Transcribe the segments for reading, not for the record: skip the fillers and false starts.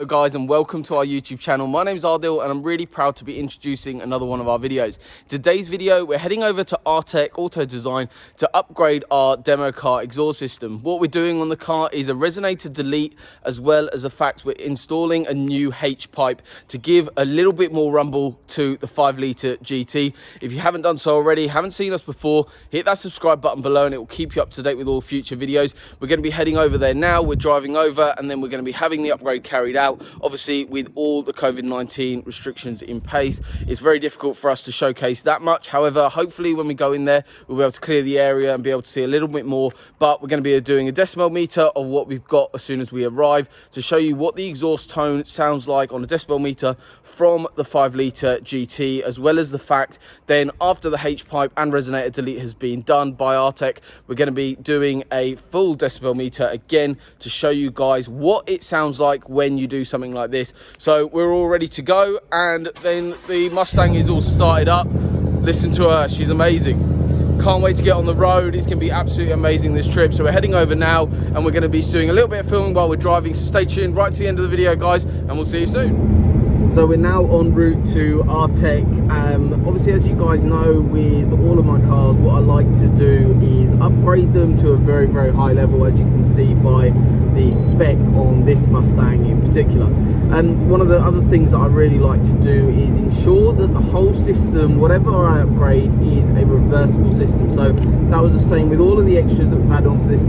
Hello guys, and welcome to our YouTube channel. My name is Ardil and I'm really proud to be introducing another one of our videos. Today's video, we're heading over to R-Tec Audio Design to upgrade our demo car exhaust system. What we're doing on the car is a Resonator delete, as well as the fact we're installing a new H pipe to give a little bit more rumble to the 5-litre GT. If you haven't done so already, haven't seen us before, hit that subscribe button below and it will keep you up to date with all future videos. We're going to be heading over there now. We're driving over and then we're going to be having the upgrade carried out. Obviously, with all the COVID-19 restrictions in place, it's very difficult for us to showcase that much. However, hopefully when we go in there, we'll be able to clear the area and be able to see a little bit more. But we're going to be doing a decibel meter of what we've got as soon as we arrive to show you what the exhaust tone sounds like on a decibel meter from the 5-litre GT, as well as the fact then after the H pipe and Resonator delete has been done by R-Tec, we're going to be doing a full decibel meter again to show you guys what it sounds like when you do something like this. So we're all ready to go, and then the Mustang is all started up. Listen to her, she's amazing. Can't wait to get on the road. It's gonna be absolutely amazing this trip. So we're heading over now and we're gonna be doing a little bit of filming while we're driving, so stay tuned right to the end of the video guys, and we'll see you soon. So we're now en route to R-Tec. Obviously, as you guys know, with all of my cars, what I like to do is upgrade them to a very, very high level, as you can see by the spec on this Mustang in particular. And one of the other things that I really like to do is ensure that the whole system, whatever I upgrade, is a reversible system. So that was the same with all of the extras that we've had onto this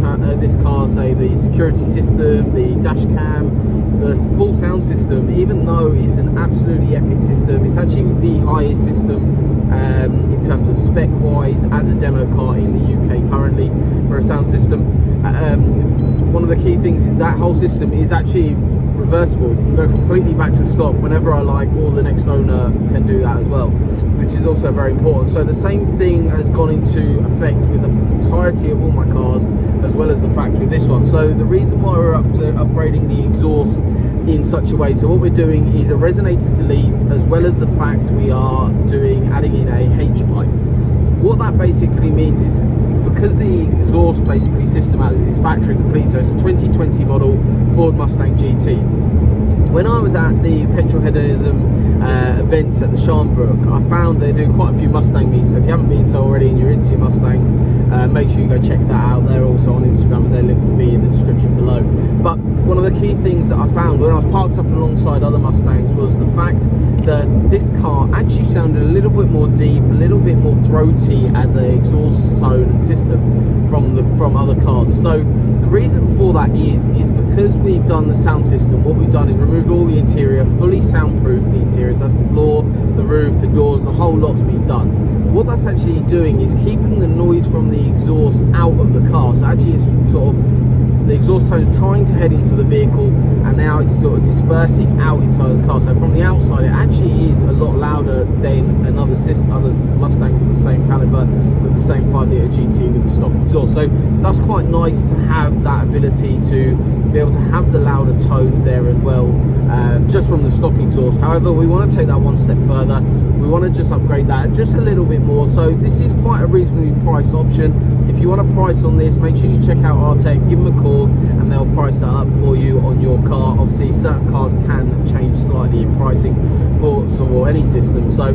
car, say the security system, the dash cam, the full sound system. Even though it's an absolutely epic system, it's actually the highest system in terms of spec wise as a demo car in the UK currently for a sound system. One of the key things is that whole system is actually reversible. You can go completely back to stock whenever I like, or the next owner can do that as well, which is also very important. So the same thing has gone into effect with the entirety of all my cars, as well as the fact with this one. So the reason why we're upgrading the exhaust in such a way, so what we're doing is a Resonator delete, as well as the fact we are adding in a H pipe. What that basically means is, because the exhaust basically system is factory complete, so it's a 2020 model Ford Mustang GT. When I was at the Petrol Hedonism events at the Sharnbrook, I found they do quite a few Mustang meets. So if you haven't been to already and you're into your Mustangs, make sure you go check that out. They're also on Instagram and their link will be in the description below. But one of the key things that I found when I was parked up alongside other Mustangs was the fact that this car actually sounded a little bit more deep, a little bit more throaty as an exhaust tone and system from other cars. So the reason for that is because we've done the sound system, what we've done is removed all the interior, fully soundproofed the interior, so that's the floor, the roof, the doors, the whole lot's been done. What that's actually doing is keeping the noise from the exhaust out of the car. So actually it's sort of, the exhaust tone is trying to head into the vehicle, and now it's sort of dispersing out inside the car. So from the outside, it actually is a lot louder than other Mustangs of the same caliber with the same 5-litre GT with the stock exhaust. So that's quite nice to have that ability to be able to have the louder tones there as well, just from the stock exhaust. However, we want to take that one step further. We want to just upgrade that just a little bit more. So this is quite a reasonably priced option. If you want a price on this, make sure you check out R-Tec, give them a call, and they'll price that up for you on your car. Obviously, certain cars can change slightly in pricing for any system. So,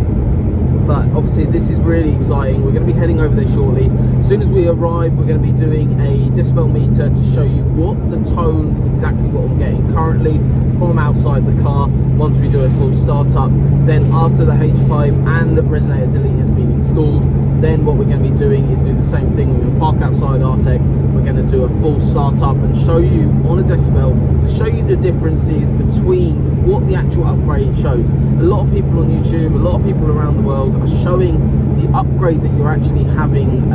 but obviously this is really exciting. We're going to be heading over there shortly. As soon as we arrive, we're going to be doing a decibel meter to show you what the tone, exactly what I'm getting currently from outside the car once we do a full startup. Then after the H pipe and the Resonator delete has been installed, then what we're going to be doing is do the same thing. We're going to park outside R-Tec, we're going to do a full startup and show you on a decibel to show you the differences between what the actual upgrade shows. A lot of people on YouTube, a lot of people around the world are showing the upgrade that you're actually having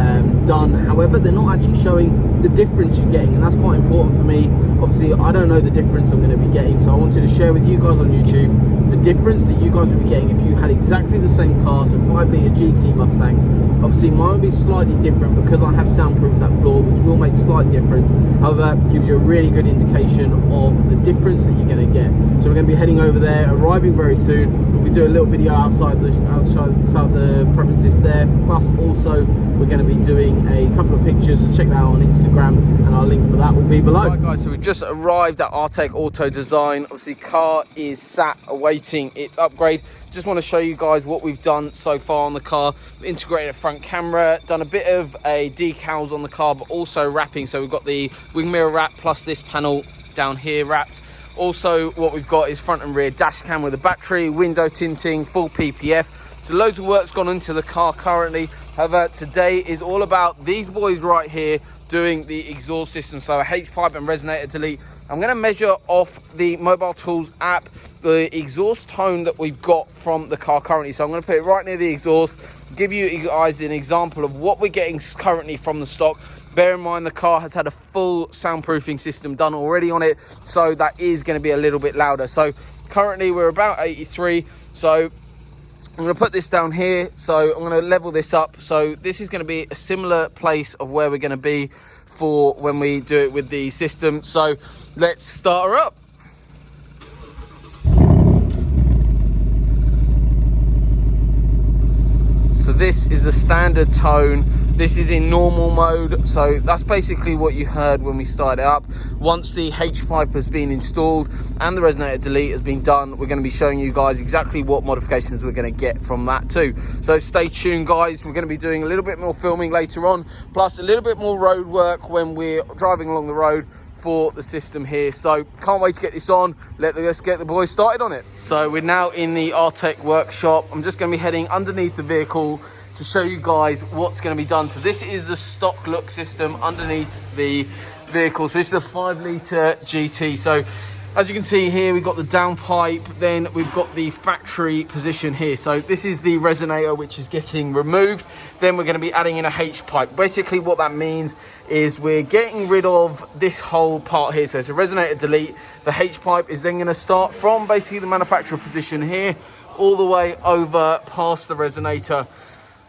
done. However, they're not actually showing the difference you're getting, and that's quite important for me. Obviously, I don't know the difference I'm going to be getting, so I wanted to share with you guys on YouTube the difference that you guys would be getting if you had exactly the same car, so 5-litre GT Mustang. Obviously, mine will be slightly different because I have soundproofed that floor, which will make slight difference. However, it gives you a really good indication of the difference that you're going to get. So we're going to be heading over there, arriving very soon. We'll be be doing a little video outside the premises there. Plus, also we're going to be doing a couple of pictures, so check that out on Instagram, and our link for that will be below. Right, guys, so we've just arrived at R-Tec Auto Design. Obviously, car is sat awaiting its upgrade. Just want to show you guys what we've done so far on the car. We've integrated a front camera, done a bit of decals on the car, but also wrapping. So we've got the wing mirror wrap plus this panel down here wrapped. Also, what we've got is front and rear dash cam with a battery, window tinting, full PPF. So loads of work's gone into the car currently. However, today is all about these boys right here doing the exhaust system. So a H-pipe and resonator delete. I'm going to measure off the Mobile Tools app the exhaust tone that we've got from the car currently. So I'm going to put it right near the exhaust, give you guys an example of what we're getting currently from the stock. Bear in mind the car has had a full soundproofing system done already on it, so that is going to be a little bit louder. So currently we're about 83. So I'm going to put this down here. So I'm going to level this up. So this is going to be a similar place of where we're going to be for when we do it with the system. So let's start her up. So this is the standard tone. This is in normal mode. So that's basically what you heard when we started up. Once the H-pipe has been installed and the resonator delete has been done, we're going to be showing you guys exactly what modifications we're going to get from that too. So stay tuned, guys. We're going to be doing a little bit more filming later on, plus a little bit more road work when we're driving along the road for the system here. So can't wait to get this on. Let's get the boys started on it. So we're now in the R-Tec workshop. I'm just going to be heading underneath the vehicle to show you guys what's going to be done. So this is the stock look system underneath the vehicle. So this is a 5-litre GT. So as you can see here, we've got the downpipe, then we've got the factory position here. So this is the resonator, which is getting removed. Then we're going to be adding in a H-pipe. Basically what that means is we're getting rid of this whole part here. So it's a resonator delete. The H-pipe is then going to start from basically the manufacturer position here all the way over past the resonator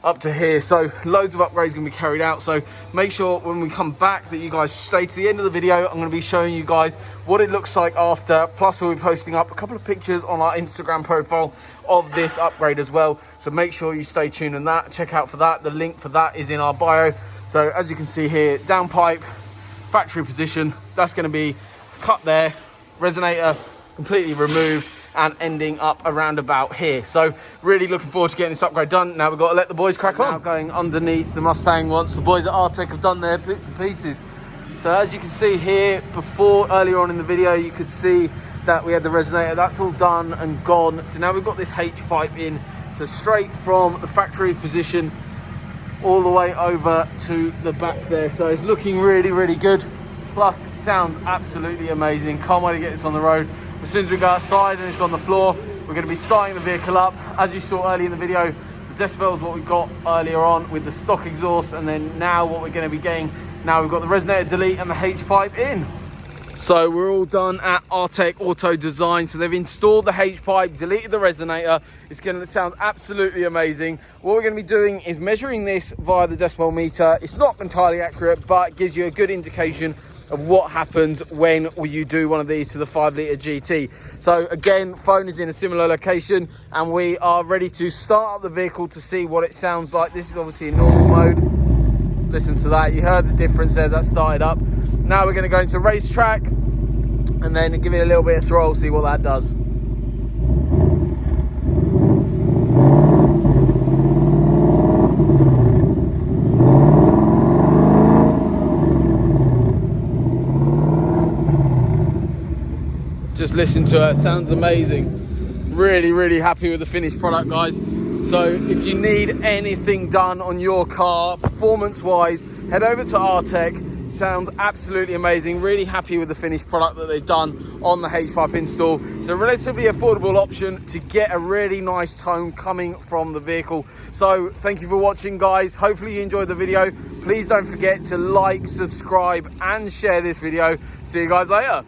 up to here. So loads of upgrades going to be carried out. So make sure when we come back that you guys stay to the end of the video. I'm going to be showing you guys what it looks like after. Plus we'll be posting up a couple of pictures on our Instagram profile of this upgrade as well. So make sure you stay tuned on that. Check out for that. The link for that is in our bio. So as you can see here, downpipe, factory position, that's going to be cut there. Resonator completely removed and ending up around about here. So really looking forward to getting this upgrade done. Now we've got to let the boys crack on. Now going underneath the Mustang once the boys at R-Tec have done their bits and pieces. So as you can see here, earlier on in the video, you could see that we had the resonator. That's all done and gone. So now we've got this H-pipe in. So straight from the factory position all the way over to the back there. So it's looking really, really good. Plus it sounds absolutely amazing. Can't wait to get this on the road. As soon as we go outside and it's on the floor, we're going to be starting the vehicle up. As you saw earlier in the video, the decibels what we got earlier on with the stock exhaust, and then now what we're going to be getting, now we've got the resonator delete and the H-pipe in. So we're all done at R-Tec Auto Design. So they've installed the H-pipe, deleted the resonator. It's going to sound absolutely amazing. What we're going to be doing is measuring this via the decibel meter. It's not entirely accurate, but it gives you a good indication of what happens when you do one of these to the 5-litre GT. So again, phone is in a similar location and we are ready to start up the vehicle to see what it sounds like. This is obviously in normal mode. Listen to that. You heard the difference as that started up. Now we're going to go into racetrack and then give it a little bit of throttle, see what that does. Just listen to it, sounds amazing. Really, really happy with the finished product, guys. So if you need anything done on your car, performance-wise, head over to R-Tec. Sounds absolutely amazing. Really happy with the finished product that they've done on the H-pipe install. It's a relatively affordable option to get a really nice tone coming from the vehicle. So thank you for watching, guys. Hopefully you enjoyed the video. Please don't forget to like, subscribe, and share this video. See you guys later.